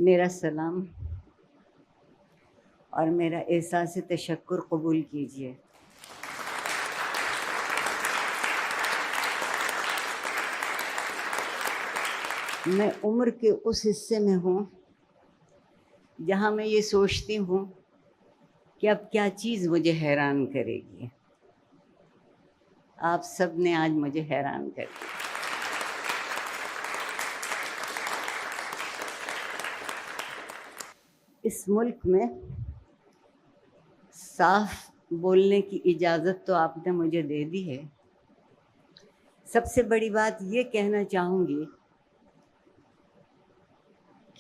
میرا سلام اور میرا احساس تشکر قبول کیجیے۔ میں عمر کے اس حصے میں ہوں جہاں میں یہ سوچتی ہوں کہ اب کیا چیز مجھے حیران کرے گی۔ آپ سب نے آج مجھے حیران کر دیا۔ اس ملک میں صاف بولنے کی اجازت تو آپ نے مجھے دے دی ہے۔ سب سے بڑی بات یہ کہنا چاہوں گی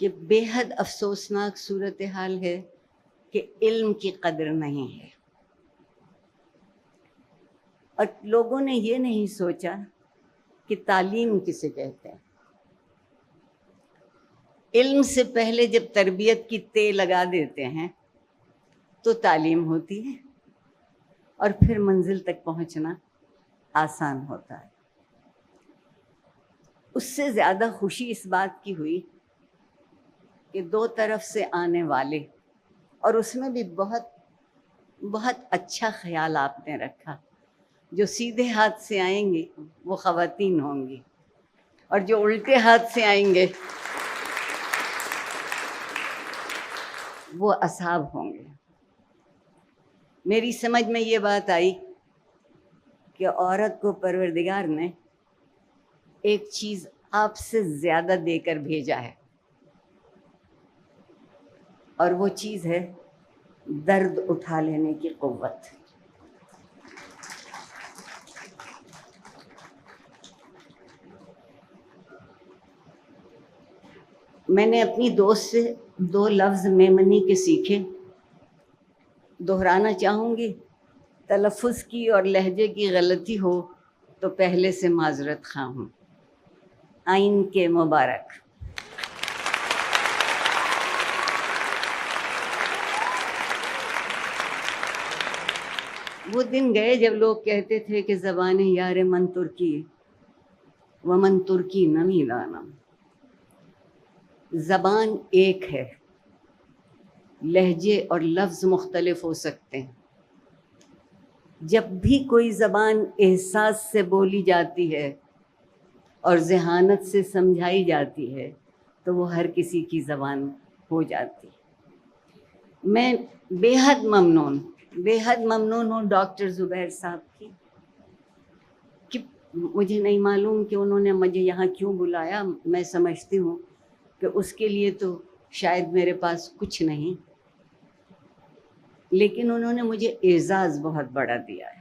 کہ بے حد افسوسناک صورتحال ہے کہ علم کی قدر نہیں ہے، اور لوگوں نے یہ نہیں سوچا کہ تعلیم کسے کہتے ہیں۔ علم سے پہلے جب تربیت کی تے لگا دیتے ہیں تو تعلیم ہوتی ہے، اور پھر منزل تک پہنچنا آسان ہوتا ہے۔ اس سے زیادہ خوشی اس بات کی ہوئی کہ دو طرف سے آنے والے، اور اس میں بھی بہت بہت اچھا خیال آپ نے رکھا، جو سیدھے ہاتھ سے آئیں گے وہ خواتین ہوں گی، اور جو الٹے ہاتھ سے آئیں گے وہ اصحاب ہوں گے۔ میری سمجھ میں یہ بات آئی کہ عورت کو پروردگار نے ایک چیز آپ سے زیادہ دے کر بھیجا ہے، اور وہ چیز ہے درد اٹھا لینے کی قوت۔ میں نے اپنی دوست سے دو لفظ میمنی کے سیکھے، دہرانا چاہوں گی۔ تلفظ کی اور لہجے کی غلطی ہو تو پہلے سے معذرت خواہ ہوں۔ آئین کے مبارک۔ وہ دن گئے جب لوگ کہتے تھے کہ زبان یار من ترکی ومن ترکی نمی دانم۔ زبان ایک ہے، لہجے اور لفظ مختلف ہو سکتے ہیں۔ جب بھی کوئی زبان احساس سے بولی جاتی ہے اور ذہانت سے سمجھائی جاتی ہے تو وہ ہر کسی کی زبان ہو جاتی ہے۔ میں بے حد ممنون ہوں ڈاکٹر زبیر صاحب کی، کہ مجھے نہیں معلوم کہ انہوں نے مجھے یہاں کیوں بلایا۔ میں سمجھتی ہوں کہ اس کے لیے تو شاید میرے پاس کچھ نہیں، لیکن انہوں نے مجھے اعزاز بہت بڑا دیا ہے،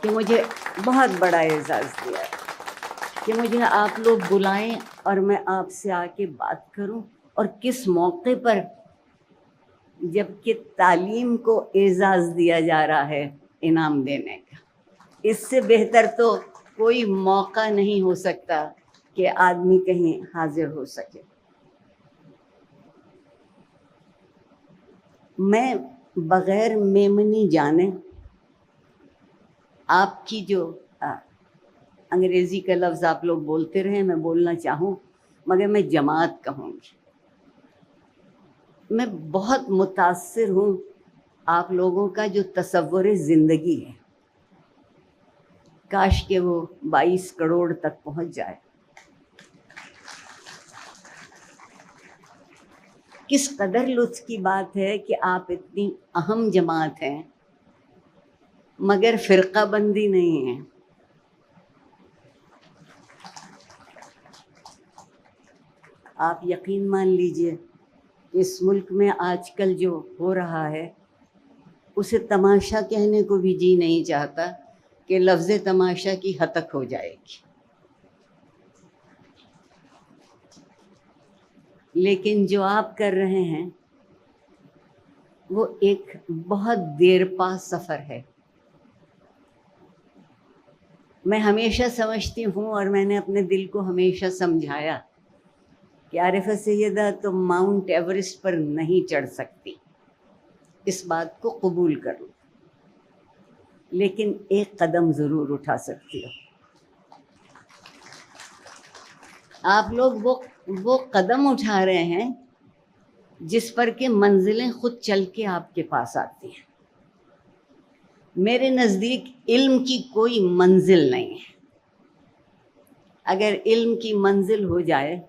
کہ مجھے بہت بڑا اعزاز دیا ہے کہ مجھے آپ لوگ بلائیں اور میں آپ سے آ کے بات کروں، اور کس موقع پر، جب کہ تعلیم کو اعزاز دیا جا رہا ہے انعام دینے کا۔ اس سے بہتر تو کوئی موقع نہیں ہو سکتا کہ آدمی کہیں حاضر ہو سکے۔ میں بغیر میمنی جانے آپ کی جو انگریزی کا لفظ آپ لوگ بولتے رہے، میں بولنا چاہوں مگر میں جماعت کہوں گی۔ میں بہت متاثر ہوں آپ لوگوں کا جو تصور زندگی ہے، کاش کہ وہ 22 کروڑ تک پہنچ جائے۔ کس قدر لطف کی بات ہے کہ آپ اتنی اہم جماعت ہیں مگر فرقہ بندی نہیں ہے۔ آپ یقین مان لیجئے کہ اس ملک میں آج کل جو ہو رہا ہے اسے تماشا کہنے کو بھی جی نہیں چاہتا کہ لفظ تماشا کی ہتک ہو جائے گی، لیکن جو آپ کر رہے ہیں وہ ایک بہت دیر پا سفر ہے۔ میں ہمیشہ سمجھتی ہوں، اور میں نے اپنے دل کو ہمیشہ سمجھایا کہ عارفہ سیدہ تم ماؤنٹ ایورسٹ پر نہیں چڑھ سکتی، اس بات کو قبول کر لو، لیکن ایک قدم ضرور اٹھا سکتی ہو۔ آپ لوگ وہ قدم اٹھا رہے ہیں جس پر کہ منزلیں خود چل کے آپ کے پاس آتی ہیں۔ میرے نزدیک علم کی کوئی منزل نہیں ہے۔ اگر علم کی منزل ہو جائے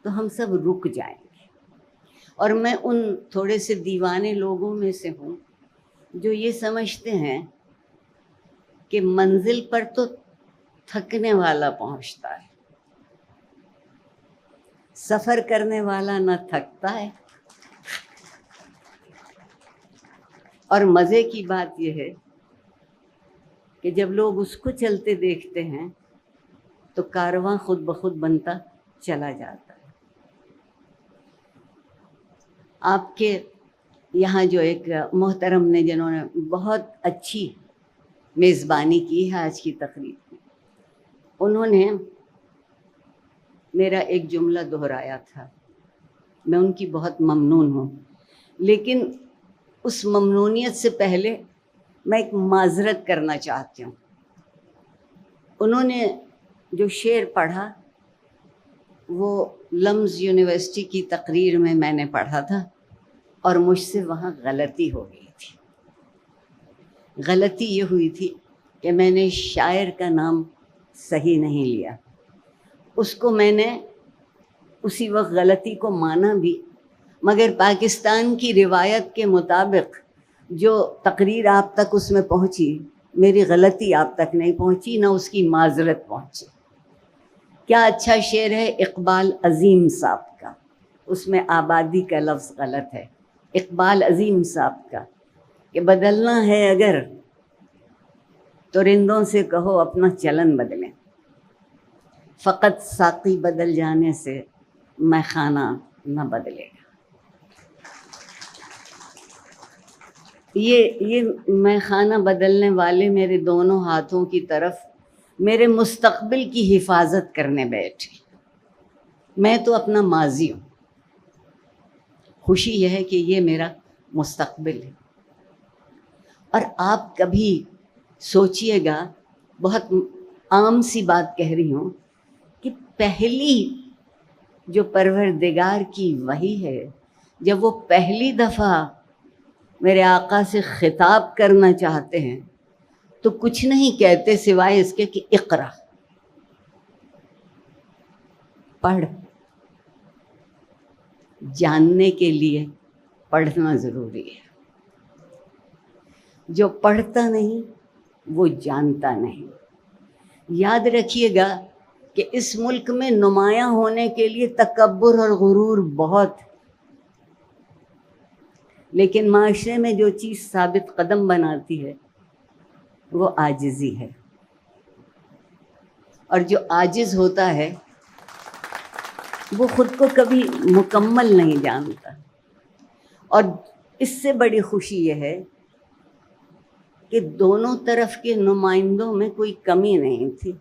تو ہم سب رک جائیں گے، اور میں ان تھوڑے سے دیوانے لوگوں میں سے ہوں جو یہ سمجھتے ہیں کہ منزل پر تو تھکنے والا پہنچتا ہے، سفر کرنے والا نہ تھکتا ہے۔ اور مزے کی بات یہ ہے کہ جب لوگ اس کو چلتے دیکھتے ہیں تو کارواں خود بخود بنتا چلا جاتا ہے۔ آپ کے یہاں جو ایک محترم نے جنہوں نے بہت اچھی میزبانی کی ہے آج کی تقریب کی، انہوں نے میرا ایک جملہ دہرایا تھا، میں ان کی بہت ممنون ہوں، لیکن اس ممنونیت سے پہلے میں ایک معذرت کرنا چاہتی ہوں۔ انہوں نے جو شعر پڑھا وہ لمز یونیورسٹی کی تقریر میں نے پڑھا تھا، اور مجھ سے وہاں غلطی ہو گئی تھی۔ غلطی یہ ہوئی تھی کہ میں نے شاعر کا نام صحیح نہیں لیا۔ اس کو میں نے اسی وقت غلطی کو مانا بھی، مگر پاکستان کی روایت کے مطابق جو تقریر آپ تک اس میں پہنچی، میری غلطی آپ تک نہیں پہنچی، نہ اس کی معذرت پہنچی۔ کیا اچھا شعر ہے اقبال عظیم صاحب کا، اس میں آبادی کا لفظ غلط ہے، اقبال عظیم صاحب کا، کہ بدلنا ہے اگر تو رندوں سے کہو اپنا چلن بدلیں، فقط ساقی بدل جانے سے میخانہ نہ بدلے گا۔ یہ میخانہ بدلنے والے میرے دونوں ہاتھوں کی طرف میرے مستقبل کی حفاظت کرنے بیٹھے۔ میں تو اپنا ماضی ہوں، خوشی یہ ہے کہ یہ میرا مستقبل ہے۔ اور آپ کبھی سوچئے گا، بہت عام سی بات کہہ رہی ہوں، کہ پہلی جو پروردگار کی وحی ہے، جب وہ پہلی دفعہ میرے آقا سے خطاب کرنا چاہتے ہیں تو کچھ نہیں کہتے سوائے اس کے کہ اقرا، پڑھ۔ جاننے کے لیے پڑھنا ضروری ہے۔ جو پڑھتا نہیں وہ جانتا نہیں۔ یاد رکھیے گا کہ اس ملک میں نمایاں ہونے کے لیے تکبر اور غرور بہت، لیکن معاشرے میں جو چیز ثابت قدم بناتی ہے وہ عاجزی ہے، اور جو عاجز ہوتا ہے وہ خود کو کبھی مکمل نہیں جانتا۔ اور اس سے بڑی خوشی یہ ہے کہ دونوں طرف کے نمائندوں میں کوئی کمی نہیں تھی،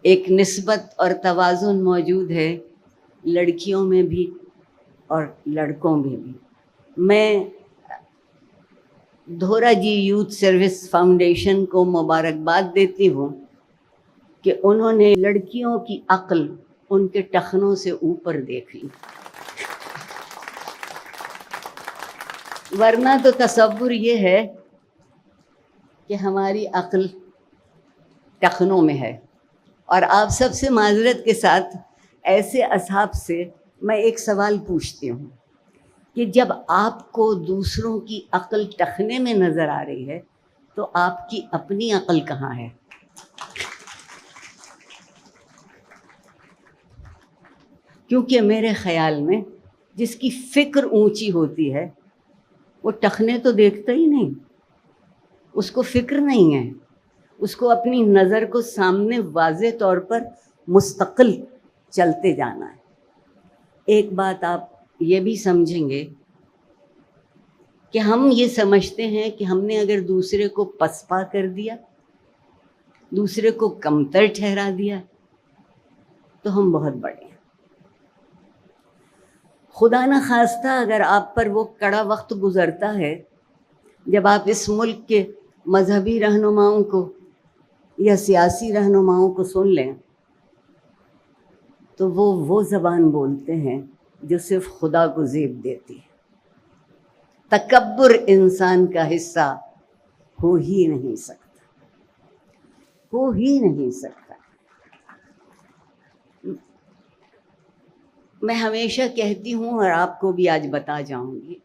ایک نسبت اور توازن موجود ہے، لڑکیوں میں بھی اور لڑکوں میں بھی۔ میں دھورا جی یوتھ سروس فاؤنڈیشن کو مبارکباد دیتی ہوں کہ انہوں نے لڑکیوں کی عقل ان کے ٹخنوں سے اوپر دیکھ لی، ورنہ تو تصور یہ ہے کہ ہماری عقل ٹخنوں میں ہے۔ اور آپ سب سے معذرت کے ساتھ ایسے اصحاب سے میں ایک سوال پوچھتی ہوں کہ جب آپ کو دوسروں کی عقل ٹخنے میں نظر آ رہی ہے تو آپ کی اپنی عقل کہاں ہے؟ کیونکہ میرے خیال میں جس کی فکر اونچی ہوتی ہے وہ ٹخنے تو دیکھتا ہی نہیں، اس کو فکر نہیں ہے، اس کو اپنی نظر کو سامنے واضح طور پر مستقل چلتے جانا ہے۔ ایک بات آپ یہ بھی سمجھیں گے کہ ہم یہ سمجھتے ہیں کہ ہم نے اگر دوسرے کو پسپا کر دیا، دوسرے کو کمتر ٹھہرا دیا تو ہم بہت بڑے ہیں۔ خدا نہ خواستہ اگر آپ پر وہ کڑا وقت گزرتا ہے جب آپ اس ملک کے مذہبی رہنماؤں کو یا سیاسی رہنماؤں کو سن لیں تو وہ زبان بولتے ہیں جو صرف خدا کو زیب دیتی ہے۔ تکبر انسان کا حصہ ہو ہی نہیں سکتا، ہو ہی نہیں سکتا۔ میں ہمیشہ کہتی ہوں اور آپ کو بھی آج بتا جاؤں گی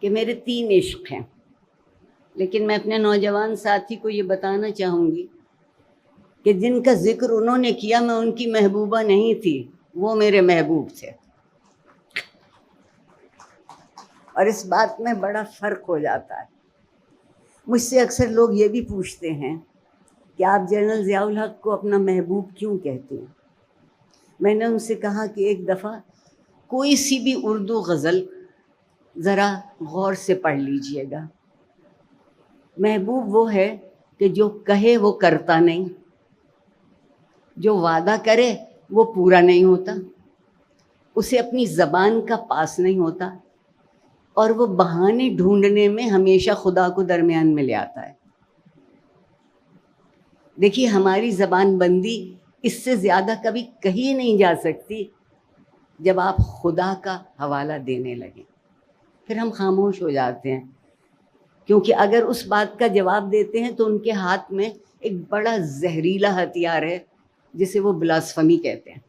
کہ میرے 3 عشق ہیں، لیکن میں اپنے نوجوان ساتھی کو یہ بتانا چاہوں گی کہ جن کا ذکر انہوں نے کیا میں ان کی محبوبہ نہیں تھی، وہ میرے محبوب تھے۔ اور اس بات میں بڑا فرق ہو جاتا ہے۔ مجھ سے اکثر لوگ یہ بھی پوچھتے ہیں کہ آپ جنرل ضیاء الحق کو اپنا محبوب کیوں کہتے ہیں؟ میں نے ان سے کہا کہ ایک دفعہ کوئی سی بھی اردو غزل ذرا غور سے پڑھ لیجئے گا۔ محبوب وہ ہے کہ جو کہے وہ کرتا نہیں، جو وعدہ کرے وہ پورا نہیں ہوتا، اسے اپنی زبان کا پاس نہیں ہوتا، اور وہ بہانے ڈھونڈنے میں ہمیشہ خدا کو درمیان میں لے آتا ہے۔ دیکھیے ہماری زبان بندی اس سے زیادہ کبھی کہیں نہیں جا سکتی جب آپ خدا کا حوالہ دینے لگیں، پھر ہم خاموش ہو جاتے ہیں، کیونکہ اگر اس بات کا جواب دیتے ہیں تو ان کے ہاتھ میں ایک بڑا زہریلا ہتھیار ہے جسے وہ بلاسفمی کہتے ہیں۔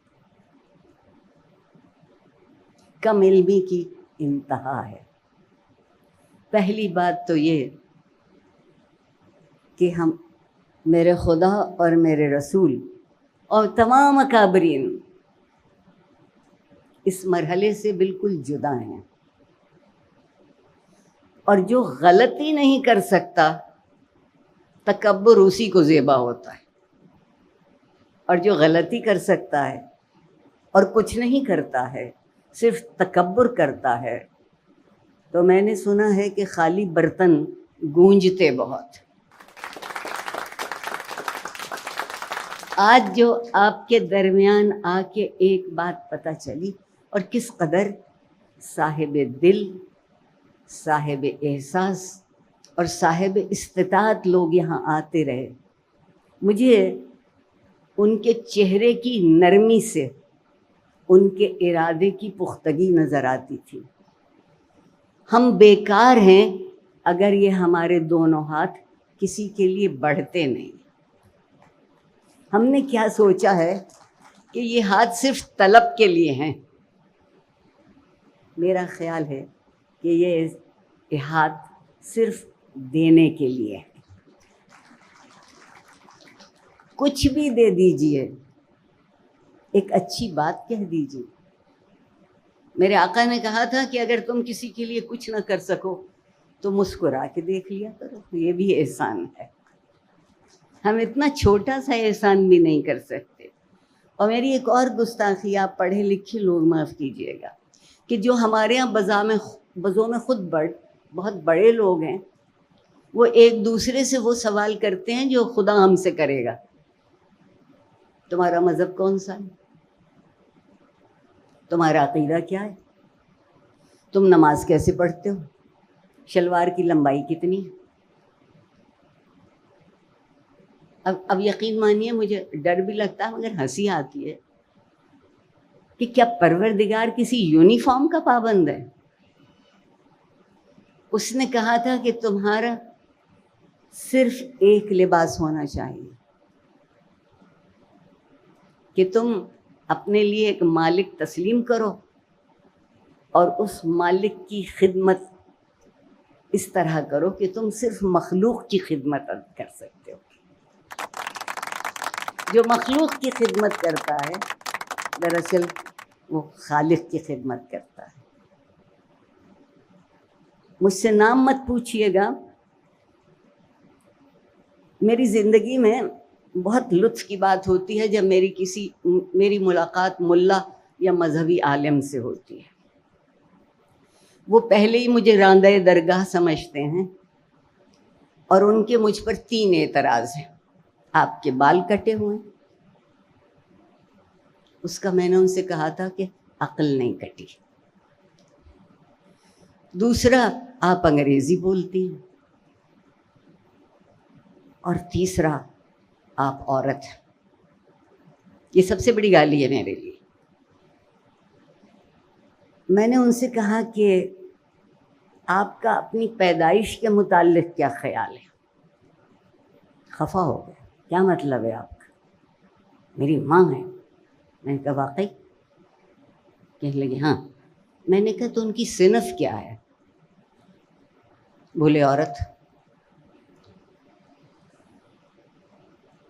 کم علمی کی انتہا ہے۔ پہلی بات تو یہ کہ ہم میرے خدا اور میرے رسول اور تمام اکابرین اس مرحلے سے بالکل جدا ہیں، اور جو غلطی نہیں کر سکتا تکبر اسی کو زیبا ہوتا ہے، اور جو غلطی کر سکتا ہے اور کچھ نہیں کرتا ہے صرف تکبر کرتا ہے، تو میں نے سنا ہے کہ خالی برتن گونجتے بہت۔ آج جو آپ کے درمیان آ کے ایک بات پتہ چلی، اور کس قدر صاحب دل، صاحب احساس اور صاحب استطاعت لوگ یہاں آتے رہے، مجھے ان کے چہرے کی نرمی سے ان کے ارادے کی پختگی نظر آتی تھی۔ ہم بیکار ہیں اگر یہ ہمارے دونوں ہاتھ کسی کے لیے بڑھتے نہیں۔ ہم نے کیا سوچا ہے کہ یہ ہاتھ صرف طلب کے لیے ہیں؟ میرا خیال ہے کہ یہ ہاتھ صرف دینے کے لیے ہے۔ کچھ بھی دے دیجئے، ایک اچھی بات کہہ دیجئے۔ میرے آقا نے کہا تھا کہ اگر تم کسی کے لیے کچھ نہ کر سکو تو مسکرا کے دیکھ لیا کرو، یہ بھی احسان ہے۔ ہم اتنا چھوٹا سا احسان بھی نہیں کر سکتے۔ اور میری ایک اور گستاخی، آپ پڑھے لکھے لوگ معاف کیجیے گا، کہ جو ہمارے یہاں بزوں میں خود بہت بڑے لوگ ہیں، وہ ایک دوسرے سے وہ سوال کرتے ہیں جو خدا ہم سے کرے گا۔ تمہارا مذہب کون سا ہے؟ تمہارا عقیدہ کیا ہے؟ تم نماز کیسے پڑھتے ہو؟ شلوار کی لمبائی کتنی ہے؟ اب یقین مانیے مجھے ڈر بھی لگتا ہے مگر ہنسی آتی ہے کہ کیا پروردگار کسی یونیفارم کا پابند ہے؟ اس نے کہا تھا کہ تمہارا صرف ایک لباس ہونا چاہیے، کہ تم اپنے لیے ایک مالک تسلیم کرو اور اس مالک کی خدمت اس طرح کرو کہ تم صرف مخلوق کی خدمت کر سکتے ہو۔ جو مخلوق کی خدمت کرتا ہے دراصل وہ خالق کی خدمت کرتا ہے۔ مجھ سے نام مت پوچھیے گا، میری زندگی میں بہت لطف کی بات ہوتی ہے جب میری ملاقات ملا یا مذہبی عالم سے ہوتی ہے۔ وہ پہلے ہی مجھے راندہ درگاہ سمجھتے ہیں، اور ان کے مجھ پر 3 اعتراض ہیں۔ آپ کے بال کٹے ہوئے ہیں، اس کا میں نے ان سے کہا تھا کہ عقل نہیں کٹی۔ دوسرا، آپ انگریزی بولتی ہیں، اور تیسرا، آپ عورت ہیں۔ یہ سب سے بڑی گالی ہے میرے لیے۔ میں نے ان سے کہا کہ آپ کا اپنی پیدائش کے متعلق کیا خیال ہے؟ خفا ہو گئے، کیا مطلب ہے آپ کا؟ میری ماں ہے۔ میں نے کہا واقعی؟ کہنے لگے ہاں۔ میں نے کہا تو ان کی صنف کیا ہے؟ بولے عورت۔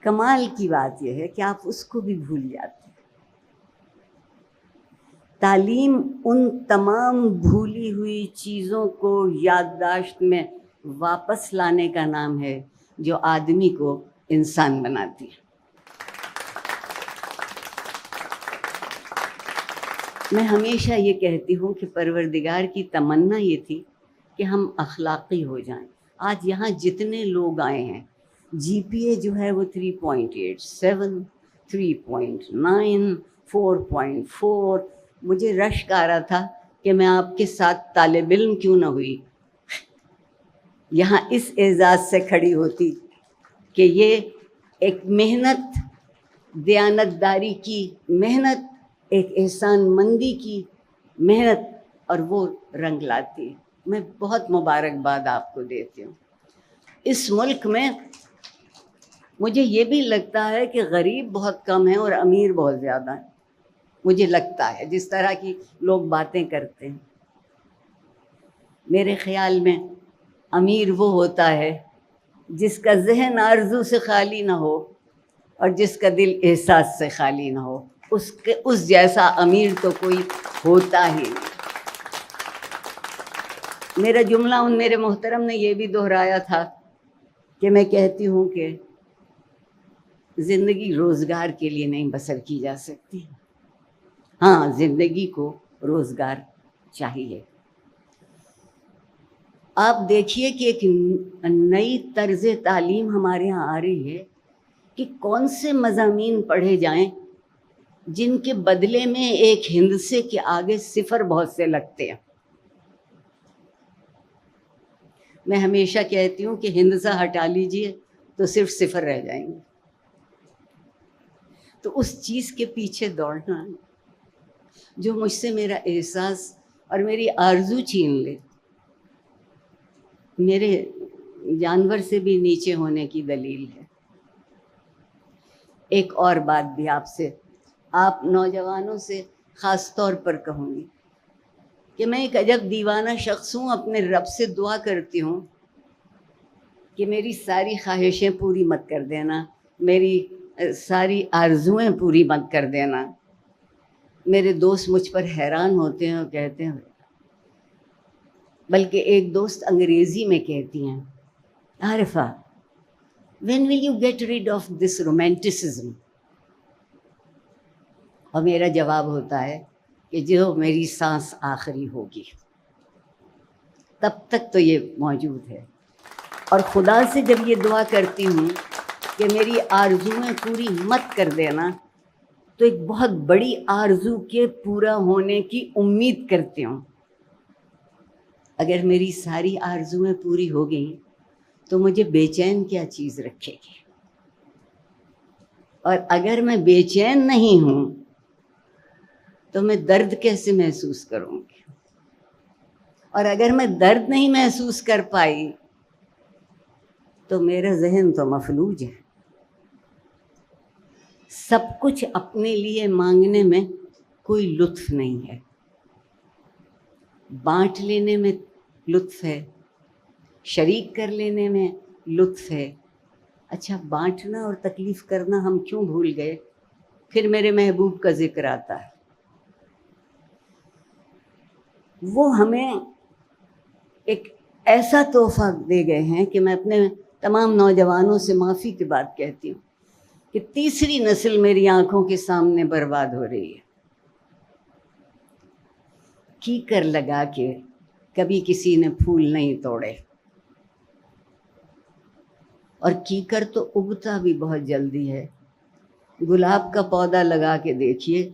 کمال کی بات یہ ہے کہ آپ اس کو بھی بھول جاتے ہیں۔ تعلیم ان تمام بھولی ہوئی چیزوں کو یادداشت میں واپس لانے کا نام ہے جو آدمی کو انسان بناتی ہے۔ میں ہمیشہ یہ کہتی ہوں کہ پروردگار کی تمنا یہ تھی کہ ہم اخلاقی ہو جائیں۔ آج یہاں جتنے لوگ آئے ہیں، جی پی اے جو ہے وہ 3.8 7 3.9 4.4، مجھے رشک آ رہا تھا کہ میں آپ کے ساتھ طالب علم کیوں نہ ہوئی، یہاں اس اعزاز سے کھڑی ہوتی کہ یہ ایک محنت، دیانتداری کی محنت، ایک احسان مندی کی محنت، اور وہ رنگ لاتی ہے۔ میں بہت مبارکباد آپ کو دیتی ہوں۔ اس ملک میں مجھے یہ بھی لگتا ہے کہ غریب بہت کم ہیں اور امیر بہت زیادہ ہیں، مجھے لگتا ہے جس طرح کی لوگ باتیں کرتے ہیں۔ میرے خیال میں امیر وہ ہوتا ہے جس کا ذہن آرزو سے خالی نہ ہو اور جس کا دل احساس سے خالی نہ ہو، اس جیسا امیر تو کوئی ہوتا ہی نہیں۔ میرا جملہ ان میرے محترم نے یہ بھی دہرایا تھا کہ میں کہتی ہوں کہ زندگی روزگار کے لیے نہیں بسر کی جا سکتی، ہاں زندگی کو روزگار چاہیے۔ آپ دیکھیے کہ ایک نئی طرز تعلیم ہمارے یہاں آ رہی ہے کہ کون سے مضامین پڑھے جائیں جن کے بدلے میں ایک ہندسے کے آگے صفر بہت سے لگتے ہیں۔ میں ہمیشہ کہتی ہوں کہ ہندسہ ہٹا لیجئے تو صرف صفر رہ جائیں گے۔ تو اس چیز کے پیچھے دوڑنا جو مجھ سے میرا احساس اور میری آرزو چھین لے، میرے جانور سے بھی نیچے ہونے کی دلیل ہے۔ ایک اور بات بھی آپ نوجوانوں سے خاص طور پر کہوں گی کہ میں ایک عجب دیوانہ شخص ہوں، اپنے رب سے دعا کرتی ہوں کہ میری ساری خواہشیں پوری مت کر دینا، میری ساری آرزوئیں پوری مت کر دینا۔ میرے دوست مجھ پر حیران ہوتے ہیں اور کہتے ہیں، بلکہ ایک دوست انگریزی میں کہتی ہیں، Arifa when will you get rid of this romanticism؟ اور میرا جواب ہوتا ہے کہ جو میری سانس آخری ہوگی تب تک تو یہ موجود ہے۔ اور خدا سے جب یہ دعا کرتی ہوں کہ میری آرزوئیں پوری مت کر دینا، تو ایک بہت بڑی آرزو کے پورا ہونے کی امید کرتی ہوں۔ اگر میری ساری آرزوئیں پوری ہو گئیں تو مجھے بے چین کیا چیز رکھے گی؟ اور اگر میں بے چین نہیں ہوں تو میں درد کیسے محسوس کروں گی؟ اور اگر میں درد نہیں محسوس کر پائی تو میرا ذہن تو مفلوج ہے۔ سب کچھ اپنے لیے مانگنے میں کوئی لطف نہیں ہے، بانٹ لینے میں لطف ہے، شریک کر لینے میں لطف ہے۔ اچھا، بانٹنا اور تکلیف کرنا ہم کیوں بھول گئے؟ پھر میرے محبوب کا ذکر آتا ہے، وہ ہمیں ایک ایسا تحفہ دے گئے ہیں کہ میں اپنے تمام نوجوانوں سے معافی کی بات کہتی ہوں کہ تیسری نسل میری آنکھوں کے سامنے برباد ہو رہی ہے۔ کیکر لگا کے کبھی کسی نے پھول نہیں توڑے، اور کیکر تو اگتا بھی بہت جلدی ہے۔ گلاب کا پودا لگا کے دیکھیے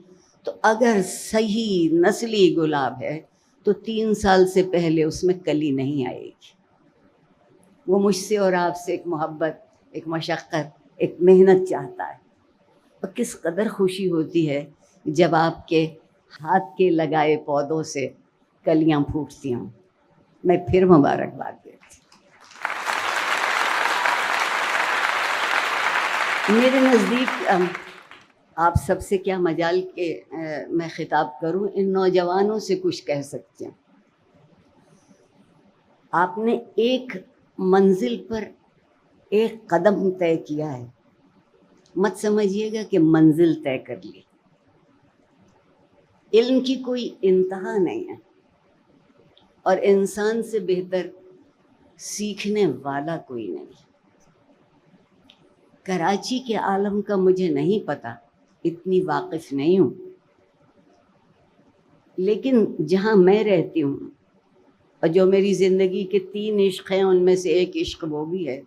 تو اگر صحیح نسلی گلاب ہے تو 3 سال سے پہلے اس میں کلی نہیں آئے گی۔ وہ مجھ سے اور آپ سے ایک محبت، ایک مشقت، ایک محنت چاہتا ہے۔ اور کس قدر خوشی ہوتی ہے جب آپ کے ہاتھ کے لگائے پودوں سے کلیاں پھوٹتی ہوں. میں پھر مبارکباد دیتی ہوں. میرے نزدیک آپ سب سے کیا مجال کہ میں خطاب کروں، ان نوجوانوں سے کچھ کہہ سکتی ہوں. آپ نے ایک منزل پر ایک قدم طے کیا ہے، مت سمجھیے گا کہ منزل طے کر لی. علم کی کوئی انتہا نہیں ہے، اور انسان سے بہتر سیکھنے والا کوئی نہیں. کراچی کے عالم کا مجھے نہیں پتہ، اتنی واقف نہیں ہوں، لیکن جہاں میں رہتی ہوں اور جو میری زندگی کے 3 عشق ہیں، ان میں سے ایک عشق وہ بھی ہے.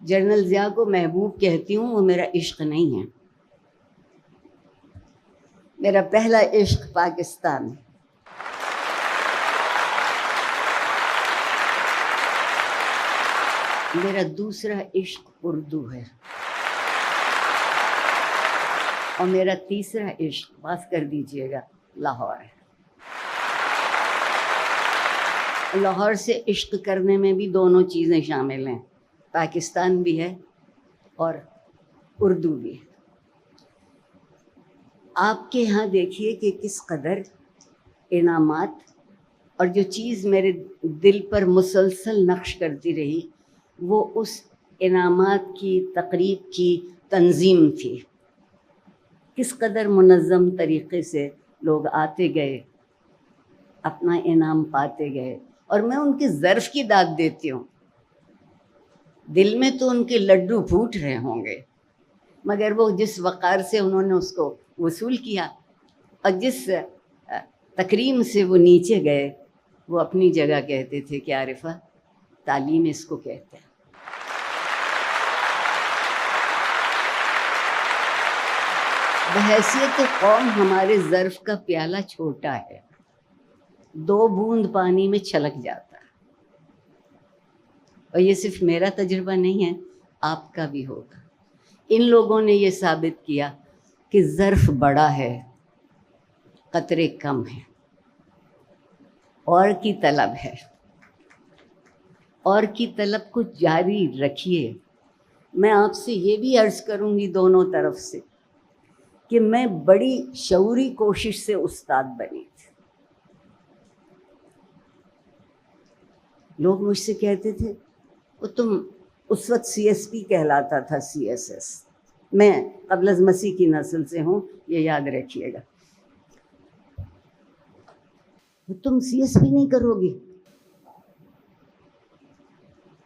جنرل ضیاء کو محبوب کہتی ہوں، وہ میرا عشق نہیں ہے. میرا پہلا عشق پاکستان ہے. میرا دوسرا عشق اردو ہے، اور میرا تیسرا عشق، معاف کر دیجیے گا، لاہور ہے. لاہور سے عشق کرنے میں بھی دونوں چیزیں شامل ہیں، پاکستان بھی ہے اور اردو بھی ہے. آپ کے یہاں دیکھیے کہ کس قدر انعامات، اور جو چیز میرے دل پر مسلسل نقش کرتی رہی وہ اس انعامات کی تقریب کی تنظیم تھی. کس قدر منظم طریقے سے لوگ آتے گئے، اپنا انعام پاتے گئے، اور میں ان کے ظرف کی داد دیتی ہوں. دل میں تو ان کے لڈو پھوٹ رہے ہوں گے، مگر وہ جس وقار سے انہوں نے اس کو وصول کیا اور جس تکریم سے وہ نیچے گئے، وہ اپنی جگہ کہتے تھے کہ عارفہ تعلیم اس کو کہتے ہیں. بحیثیت قوم ہمارے ظرف کا پیالہ چھوٹا ہے، 2 بوند پانی میں چھلک جاتا ہے. اور یہ صرف میرا تجربہ نہیں ہے، آپ کا بھی ہوگا. ان لوگوں نے یہ ثابت کیا کہ ظرف بڑا ہے، قطرے کم ہیں، اور کی طلب ہے، اور کی طلب کو جاری رکھیے. میں آپ سے یہ بھی عرض کروں گی دونوں طرف سے کہ میں بڑی شعوری کوشش سے استاد بنی تھی. لوگ مجھ سے کہتے تھے وہ تم، اس وقت سی ایس پی کہلاتا تھا، سی ایس ایس. میں قبل از مسیح کی نسل سے ہوں، یہ یاد رکھیے گا. تم سی ایس پی نہیں کرو گی؟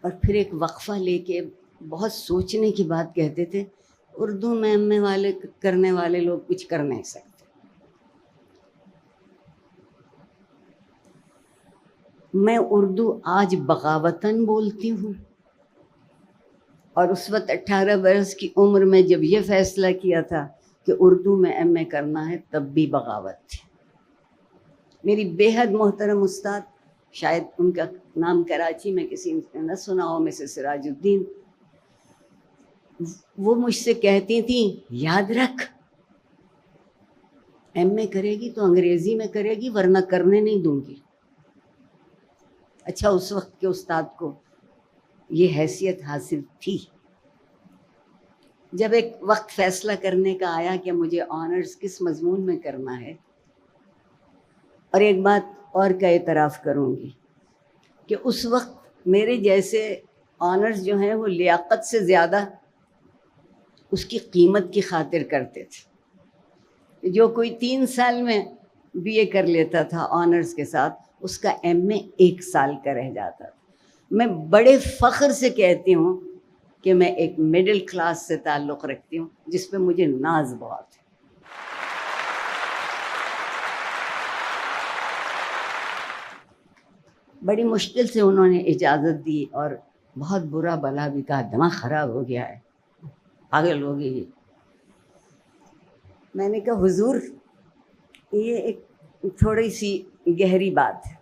اور پھر ایک وقفہ لے کے بہت سوچنے کی بات کہتے تھے، اردو میں ایم اے والے کرنے والے لوگ کچھ کر نہیں سکتے. میں اردو آج بغاوتاً بولتی ہوں، اور اس وقت 18 برس کی عمر میں جب یہ فیصلہ کیا تھا کہ اردو میں ایم اے کرنا ہے، تب بھی بغاوت تھی. میری بے حد محترم استاد، شاید ان کا نام کراچی میں کسی نے نہ سنا ہو، مسز سراج الدین، وہ مجھ سے کہتی تھیں یاد رکھ ایم اے کرے گی تو انگریزی میں کرے گی، ورنہ کرنے نہیں دوں گی. اچھا، اس وقت کے استاد کو یہ حیثیت حاصل تھی. جب ایک وقت فیصلہ کرنے کا آیا کہ مجھے آنرز کس مضمون میں کرنا ہے، اور ایک بات اور کا اعتراف کروں گی کہ اس وقت میرے جیسے آنرز جو ہیں وہ لیاقت سے زیادہ اس کی قیمت کی خاطر کرتے تھے. جو کوئی 3 سال میں بی اے کر لیتا تھا آنرز کے ساتھ، اس کا ایم اے 1 سال کا رہ جاتا تھا. میں بڑے فخر سے کہتی ہوں کہ میں ایک مڈل کلاس سے تعلق رکھتی ہوں، جس پہ مجھے ناز بہت ہے. بڑی مشکل سے انہوں نے اجازت دی، اور بہت برا بلا بھی کہا، دماغ خراب ہو گیا ہے، پاگل ہو گئی. میں نے کہا حضور یہ ایک تھوڑی سی گہری بات ہے،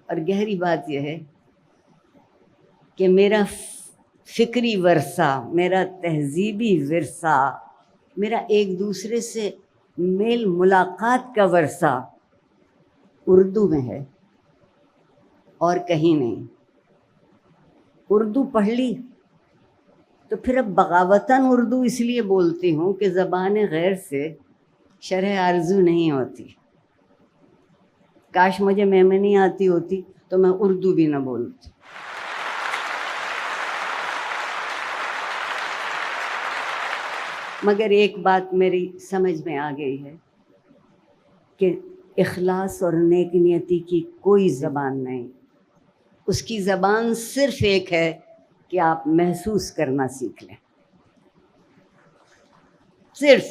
اور گہری بات یہ ہے کہ میرا فکری ورثہ، میرا تہذیبی ورثہ میرا ایک دوسرے سے میل ملاقات کا ورثہ اردو میں ہے اور کہیں نہیں. اردو پڑھ لی تو پھر اب بغاوتاً اردو اس لیے بولتی ہوں کہ زبان غیر سے شرح آرزو نہیں ہوتی. کاش مجھے میمنی آتی ہوتی تو میں اردو بھی نہ بولتی. مگر ایک بات میری سمجھ میں آ گئی ہے کہ اخلاص اور نیک نیتی کی کوئی زبان نہیں. اس کی زبان صرف ایک ہے کہ آپ محسوس کرنا سیکھ لیں. صرف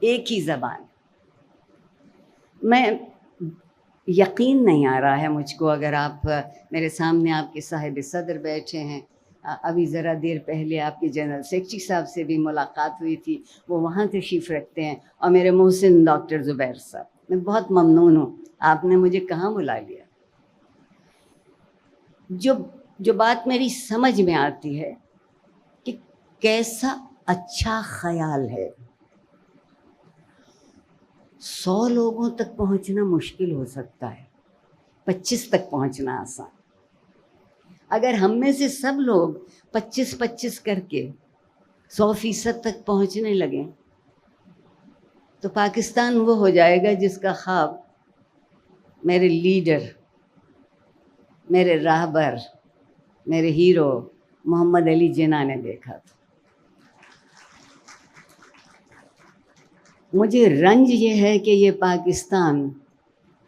ایک ہی زبان. میں یقین نہیں آ رہا ہے مجھ کو، اگر آپ میرے سامنے آپ کے صاحب صدر بیٹھے ہیں، ابھی ذرا دیر پہلے آپ کے جنرل سیکرٹری صاحب سے بھی ملاقات ہوئی تھی، وہ وہاں تشریف رکھتے ہیں، اور میرے محسن ڈاکٹر زبیر صاحب. میں بہت ممنون ہوں آپ نے مجھے کہاں بلا لیا. جو بات میری سمجھ میں آتی ہے کہ کیسا اچھا خیال ہے. 100 لوگوں تک پہنچنا مشکل ہو سکتا ہے، 25 تک پہنچنا آسان. اگر ہم میں سے سب لوگ 25 کر کے 100% تک پہنچنے لگیں تو پاکستان وہ ہو جائے گا جس کا خواب میرے لیڈر، میرے راہبر، میرے ہیرو محمد علی جناح نے دیکھا تھا. مجھے رنج یہ ہے کہ یہ پاکستان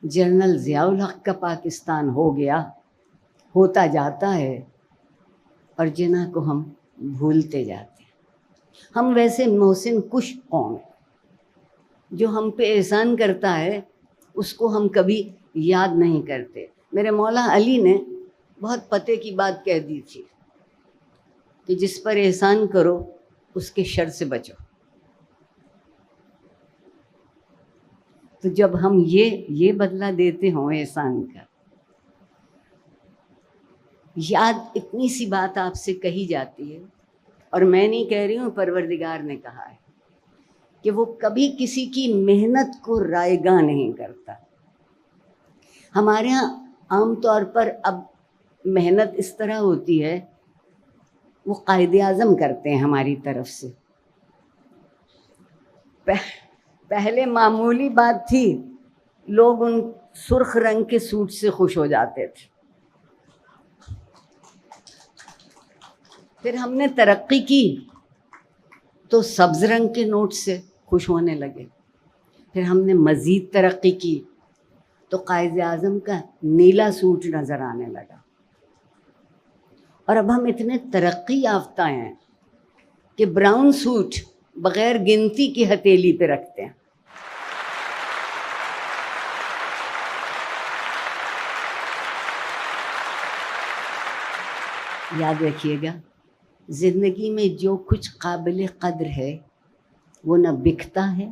جنرل ضیاء الحق کا پاکستان ہو گیا، ہوتا جاتا ہے، اور جناح کو ہم بھولتے جاتے ہیں. ہم ویسے محسن کش قوم ہیں. جو ہم پہ احسان کرتا ہے اس کو ہم کبھی یاد نہیں کرتے. میرے مولا علی نے بہت پتے کی بات کہہ دی تھی کہ جس پر احسان کرو اس کے شر سے بچو. تو جب ہم یہ بدلہ دیتے ہوں احسان کا، یاد اتنی سی بات آپ سے کہی جاتی ہے، اور میں نہیں کہہ رہی ہوں، پروردگار نے کہا ہے کہ وہ کبھی کسی کی محنت کو رائیگاں نہیں کرتا. ہمارے ہاں عام طور پر اب محنت اس طرح ہوتی ہے، وہ قائد اعظم کرتے ہیں ہماری طرف سے. پہلے معمولی بات تھی، لوگ ان سرخ رنگ کے سوٹ سے خوش ہو جاتے تھے. پھر ہم نے ترقی کی تو سبز رنگ کے نوٹ سے خوش ہونے لگے. پھر ہم نے مزید ترقی کی تو قائد اعظم کا نیلا سوٹ نظر آنے لگا. اور اب ہم اتنے ترقی یافتہ ہیں کہ براؤن سوٹ بغیر گنتی کی ہتھیلی پہ رکھتے ہیں. یاد رکھیے گا، زندگی میں جو کچھ قابل قدر ہے وہ نہ بکتا ہے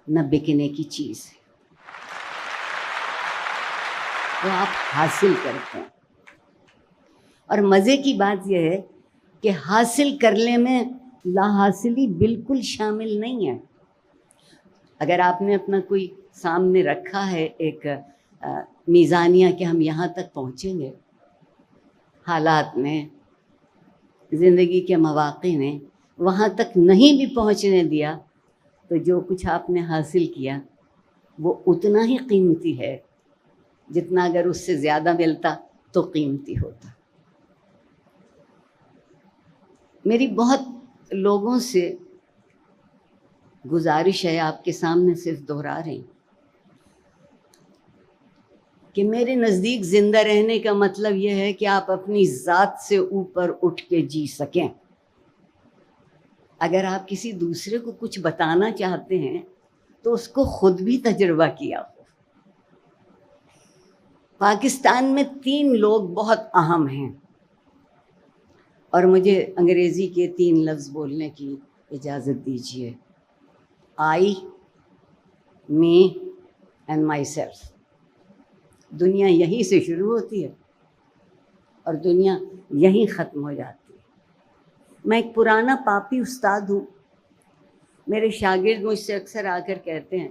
نہ بکنے کی چیز ہے، وہ آپ حاصل کرتے ہیں. اور مزے کی بات یہ ہے کہ حاصل کرنے میں لا حاصلی بالکل شامل نہیں ہے. اگر آپ نے اپنا کوئی سامنے رکھا ہے ایک میزانیہ کہ ہم یہاں تک پہنچیں گے، حالات نے، زندگی کے مواقع نے وہاں تک نہیں بھی پہنچنے دیا، تو جو کچھ آپ نے حاصل کیا وہ اتنا ہی قیمتی ہے جتنا اگر اس سے زیادہ ملتا تو قیمتی ہوتا. میری بہت لوگوں سے گزارش ہے، آپ کے سامنے صرف دہرا رہی ہوں، کہ میرے نزدیک زندہ رہنے کا مطلب یہ ہے کہ آپ اپنی ذات سے اوپر اٹھ کے جی سکیں. اگر آپ کسی دوسرے کو کچھ بتانا چاہتے ہیں تو اس کو خود بھی تجربہ کیا ہو. پاکستان میں 3 لوگ بہت اہم ہیں، اور مجھے انگریزی کے 3 لفظ بولنے کی اجازت دیجیے. آئی، می اینڈ مائی سیلف. دنیا یہیں سے شروع ہوتی ہے اور دنیا یہیں ختم ہو جاتی ہے. میں ایک پرانا پاپی استاد ہوں، میرے شاگرد مجھ سے اکثر آ کر کہتے ہیں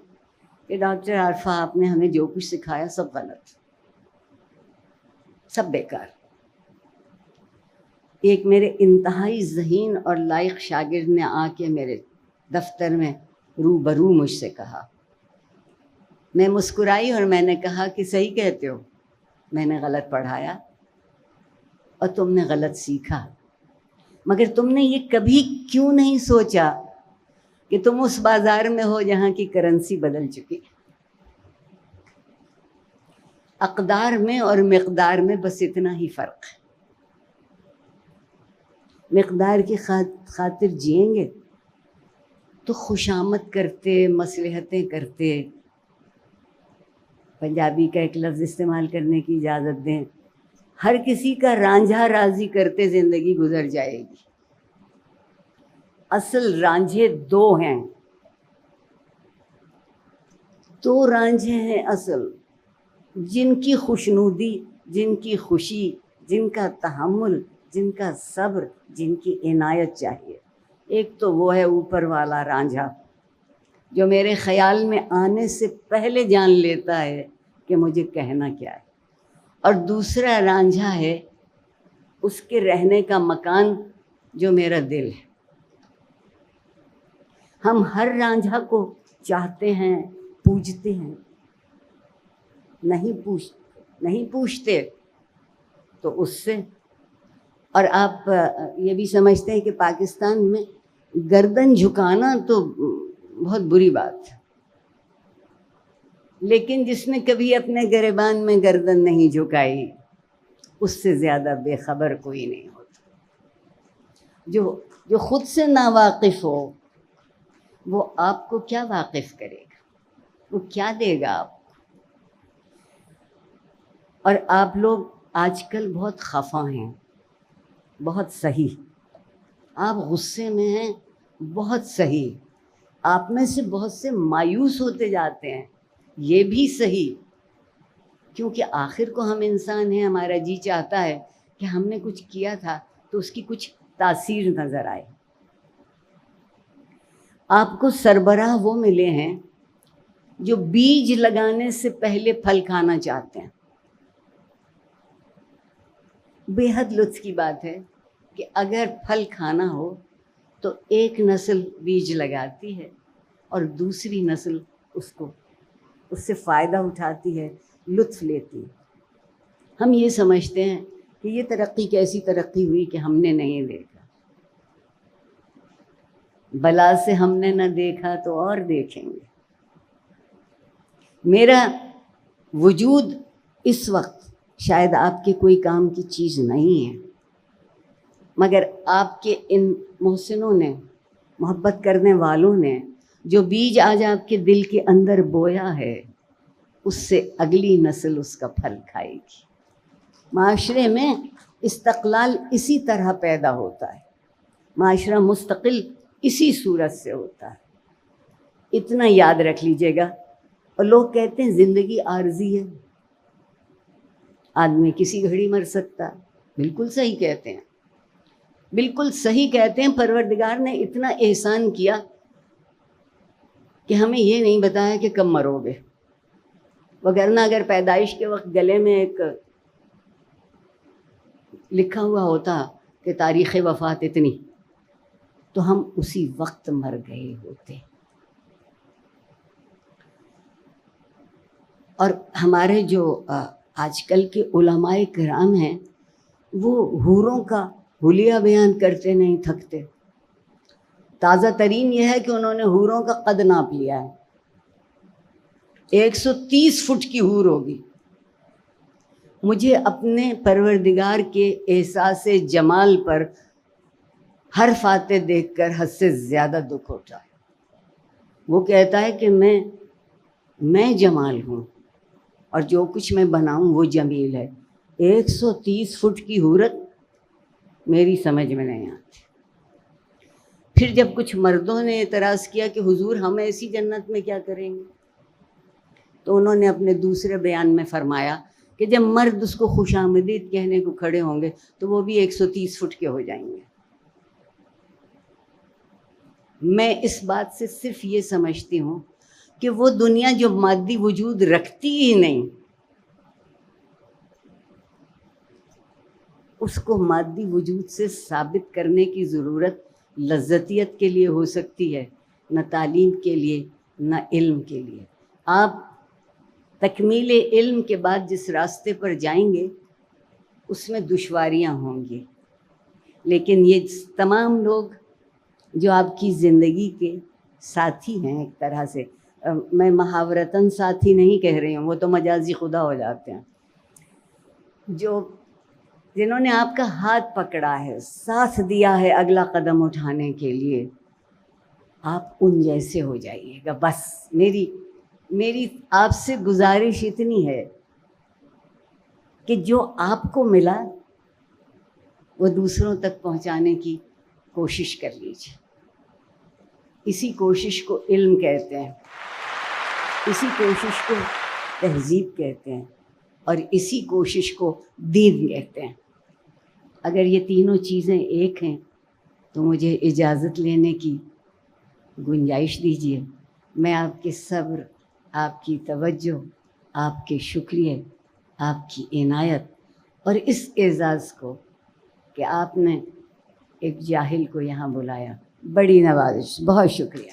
کہ ڈاکٹر عارفہ آپ نے ہمیں جو کچھ سکھایا سب غلط، سب بیکار۔ ایک میرے انتہائی ذہین اور لائق شاگرد نے آ کے میرے دفتر میں روبرو مجھ سے کہا، میں مسکرائی اور میں نے کہا کہ صحیح کہتے ہو، میں نے غلط پڑھایا اور تم نے غلط سیکھا، مگر تم نے یہ کبھی کیوں نہیں سوچا کہ تم اس بازار میں ہو جہاں کی کرنسی بدل چکی، اقدار میں اور مقدار میں بس اتنا ہی فرق ہے۔ مقدار کی خاطر جئیں گے تو خوشامد کرتے، مصلحتیں کرتے، پنجابی کا ایک لفظ استعمال کرنے کی اجازت دیں، ہر کسی کا رانجھا راضی کرتے زندگی گزر جائے گی۔ اصل رانجھے دو ہیں، دو رانجھے ہیں اصل، جن کی خوشنودی، جن کی خوشی، جن کا تحمل، جن کا صبر، جن کی عنایت چاہیے۔ ایک تو وہ ہے اوپر والا رانجھا جو میرے خیال میں آنے سے پہلے جان لیتا ہے کہ مجھے کہنا کیا ہے، اور دوسرا رانجھا ہے اس کے رہنے کا مکان جو میرا دل ہے۔ ہم ہر رانجھا کو چاہتے ہیں، پوجتے ہیں، نہیں پوچھتے تو اس سے۔ اور آپ یہ بھی سمجھتے ہیں کہ پاکستان میں گردن جھکانا تو بہت بری بات ہے، لیکن جس نے کبھی اپنے گریبان میں گردن نہیں جھکائی اس سے زیادہ بے خبر کوئی نہیں ہوتا۔ جو خود سے ناواقف ہو وہ آپ کو کیا واقف کرے گا، وہ کیا دے گا آپ کو؟ اور آپ لوگ آج کل بہت خفا ہیں، بہت صحیح، آپ غصے میں ہیں، بہت صحیح، آپ میں سے بہت سے مایوس ہوتے جاتے ہیں، یہ بھی صحیح، کیونکہ آخر کو ہم انسان ہیں، ہمارا جی چاہتا ہے کہ ہم نے کچھ کیا تھا تو اس کی کچھ تاثیر نظر آئے۔ آپ کو سربراہ وہ ملے ہیں جو بیج لگانے سے پہلے پھل کھانا چاہتے ہیں۔ بے حد لطف کی بات ہے کہ اگر پھل کھانا ہو تو ایک نسل بیج لگاتی ہے اور دوسری نسل اس سے فائدہ اٹھاتی ہے، لطف لیتی ہے۔ ہم یہ سمجھتے ہیں کہ یہ ترقی کیسی ترقی ہوئی کہ ہم نے نہیں دیکھا، بلا سے ہم نے نہ دیکھا تو اور دیکھیں گے۔ میرا وجود اس وقت شاید آپ کے کوئی کام کی چیز نہیں ہے، مگر آپ کے ان محسنوں نے، محبت کرنے والوں نے جو بیج آج آپ کے دل کے اندر بویا ہے، اس سے اگلی نسل اس کا پھل کھائے گی۔ معاشرے میں استقلال اسی طرح پیدا ہوتا ہے، معاشرہ مستقل اسی صورت سے ہوتا ہے۔ اتنا یاد رکھ لیجئے گا۔ اور لوگ کہتے ہیں زندگی عارضی ہے، آدمی کسی گھڑی مر سکتا ہے۔ بالکل صحیح کہتے ہیں، بالکل صحیح کہتے ہیں۔ پروردگار نے اتنا احسان کیا کہ ہمیں یہ نہیں بتایا کہ کب مرو گے، وگرنہ اگر پیدائش کے وقت گلے میں ایک لکھا ہوا ہوتا کہ تاریخ وفات اتنی، تو ہم اسی وقت مر گئے ہوتے۔ اور ہمارے جو آج کل کے علماء کرام ہیں وہ حوروں کا حلیہ بیان کرتے نہیں تھکتے۔ تازہ ترین یہ ہے کہ انہوں نے حوروں کا قد ناپ لیا ہے، 130 فٹ کی حور ہوگی۔ مجھے اپنے پروردگار کے احساس جمال پر ہر فاتح دیکھ کر حد سے زیادہ دکھ ہوتا ہے۔ وہ کہتا ہے کہ میں جمال ہوں اور جو کچھ میں بناؤں وہ جمیل ہے۔ 130 فٹ کی عورت میری سمجھ میں نہیں آتی۔ پھر جب کچھ مردوں نے اعتراض کیا کہ حضور ہم ایسی جنت میں کیا کریں گے، تو انہوں نے اپنے دوسرے بیان میں فرمایا کہ جب مرد اس کو خوش آمدید کہنے کو کھڑے ہوں گے تو وہ بھی 130 فٹ کے ہو جائیں گے۔ میں اس بات سے صرف یہ سمجھتی ہوں کہ وہ دنیا جو مادی وجود رکھتی ہی نہیں، اس کو مادی وجود سے ثابت کرنے کی ضرورت لذتیت کے لیے ہو سکتی ہے، نہ تعلیم کے لیے، نہ علم کے لیے۔ آپ تکمیل علم کے بعد جس راستے پر جائیں گے اس میں دشواریاں ہوں گی، لیکن یہ تمام لوگ جو آپ کی زندگی کے ساتھی ہیں، ایک طرح سے میں محاورتاً ساتھی نہیں کہہ رہی ہوں، وہ تو مجازی خدا ہو جاتے ہیں، جنہوں نے آپ کا ہاتھ پکڑا ہے، ساتھ دیا ہے اگلا قدم اٹھانے کے لیے، آپ ان جیسے ہو جائیے گا۔ بس میری آپ سے گزارش اتنی ہے کہ جو آپ کو ملا وہ دوسروں تک پہنچانے کی کوشش کر لیجیے۔ اسی کوشش کو علم کہتے ہیں، اسی کوشش کو تہذیب کہتے ہیں، اور اسی کوشش کو دین کہتے ہیں۔ اگر یہ تینوں چیزیں ایک ہیں تو مجھے اجازت لینے کی گنجائش دیجیے۔ میں آپ کے صبر، آپ کی توجہ، آپ کے شکریہ، آپ کی عنایت اور اس اعزاز کو کہ آپ نے ایک جاہل کو یہاں بلایا، بڑی نوازش، بہت شکریہ۔